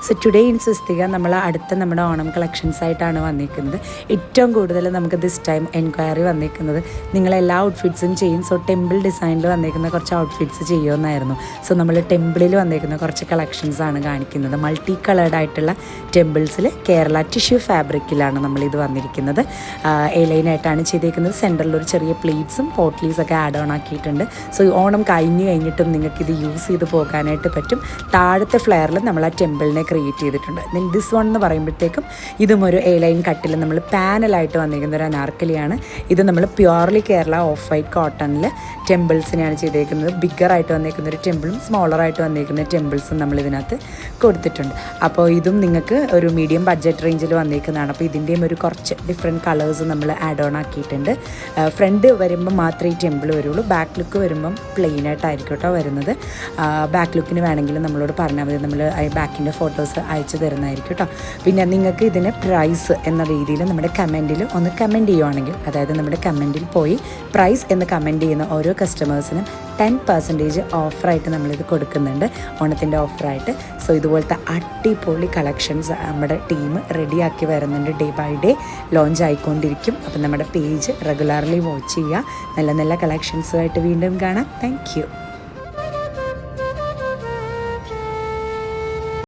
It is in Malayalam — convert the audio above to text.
സോ ടുഡേ ഇൻ സ്വസ്തിക നമ്മൾ അടുത്ത നമ്മുടെ ഓണം കളക്ഷൻസ് ആയിട്ടാണ് വന്നിരിക്കുന്നത്. ഏറ്റവും കൂടുതൽ നമുക്ക് ദിസ് ടൈം എൻക്വയറി വന്നിരിക്കുന്നത് നിങ്ങളെല്ലാ ഔട്ട്ഫിറ്റ്സും ചെയ്യും, സോ ടെമ്പിൾ ഡിസൈനിൽ വന്നിരിക്കുന്ന കുറച്ച് ഔട്ട്ഫിറ്റ്സ് ചെയ്യുമെന്നായിരുന്നു. സോ നമ്മൾ ടെമ്പിളിൽ വന്നിരിക്കുന്ന കുറച്ച് കളക്ഷൻസ് ആണ് കാണിക്കുന്നത്. മൾട്ടി കളേർഡ് ആയിട്ടുള്ള ടെമ്പിൾസിൽ കേരള ടിഷ്യൂ ഫാബ്രിക്കിലാണ് നമ്മളിത് വന്നിരിക്കുന്നത്. എലൈനായിട്ടാണ് ചെയ്തിരിക്കുന്നത്. സെൻറ്ററിൽ ഒരു ചെറിയ പ്ലീറ്റ്സും പോട്ട്ലീസൊക്കെ ആഡ് ഓൺ ആക്കിയിട്ടുണ്ട്. സോ ഓണം കഴിഞ്ഞിട്ടും നിങ്ങൾക്കിത് യൂസ് ചെയ്ത് പോകാനായിട്ട് പറ്റും. താഴത്തെ ഫ്ലെയറിൽ നമ്മൾ ആ ടെമ്പിളിനെ ക്രിയേറ്റ് ചെയ്തിട്ടുണ്ട്. ദെൻ ദിസ് വൺ എന്ന് പറയുമ്പോഴത്തേക്കും ഇതും ഒരു എ ലൈൻ കട്ടിൽ നമ്മൾ പാനലായിട്ട് വന്നിരിക്കുന്ന ഒരു അനാർക്കലിയാണ്. ഇത് നമ്മൾ പ്യുവർലി കേരള ഓഫ് വൈറ്റ് കോട്ടണിൽ ടെമ്പിൾസിനെയാണ് ചെയ്തേക്കുന്നത്. ബിഗ്ഗറായിട്ട് വന്നിരിക്കുന്ന ഒരു ടെമ്പിളും സ്മോളറായിട്ട് വന്നിരിക്കുന്ന ടെമ്പിൾസും നമ്മൾ ഇതിനകത്ത് കൊടുത്തിട്ടുണ്ട്. അപ്പോൾ ഇതും നിങ്ങൾക്ക് ഒരു മീഡിയം ബഡ്ജറ്റ് റേഞ്ചിൽ വന്നിരിക്കുന്നതാണ്. അപ്പോൾ ഇതിൻ്റെയും ഒരു കുറച്ച് ഡിഫറെൻറ്റ് കളേഴ്സ് നമ്മൾ ആഡ് ഓൺ ആക്കിയിട്ടുണ്ട്. ഫ്രണ്ട് വരുമ്പോൾ മാത്രമേ ഈ ടെമ്പിൾ വരുള്ളൂ. ബാക്ക് ലുക്ക് വരുമ്പം പ്ലെയിൻ ആയിട്ടായിരിക്കും കേട്ടോ വരുന്നത്. ബാക്ക് ലുക്കിന് വേണമെങ്കിൽ നമ്മളോട് പറഞ്ഞാൽ മതി, നമ്മൾ ബാക്കിൻ്റെ ഫോട്ടോസ് അയച്ചു തരുന്നതായിരിക്കും കേട്ടോ. പിന്നെ നിങ്ങൾക്ക് ഇതിന് പ്രൈസ് എന്ന രീതിയിൽ നമ്മുടെ കമൻറ്റിൽ ഒന്ന് കമൻറ്റ് ചെയ്യുവാണെങ്കിൽ, അതായത് നമ്മുടെ കമൻറ്റിൽ പോയി പ്രൈസ് എന്ന് കമൻറ്റ് ചെയ്യുന്ന ഓരോ കസ്റ്റമേഴ്സിനും 10% ഓഫറായിട്ട് നമ്മളിത് കൊടുക്കുന്നുണ്ട്, ഓണത്തിൻ്റെ ഓഫറായിട്ട്. സോ ഇതുപോലത്തെ അടിപൊളി കളക്ഷൻസ് നമ്മുടെ ടീം റെഡിയാക്കി വരുന്നുണ്ട്. ഡേ ബൈ ഡേ ലോഞ്ച് ആയിക്കൊണ്ടിരിക്കും. അപ്പം നമ്മുടെ പേജ് റെഗുലർലി വാച്ച് ചെയ്യുക. നല്ല നല്ല കളക്ഷൻസുമായിട്ട് വീണ്ടും കാണാം. Thank you.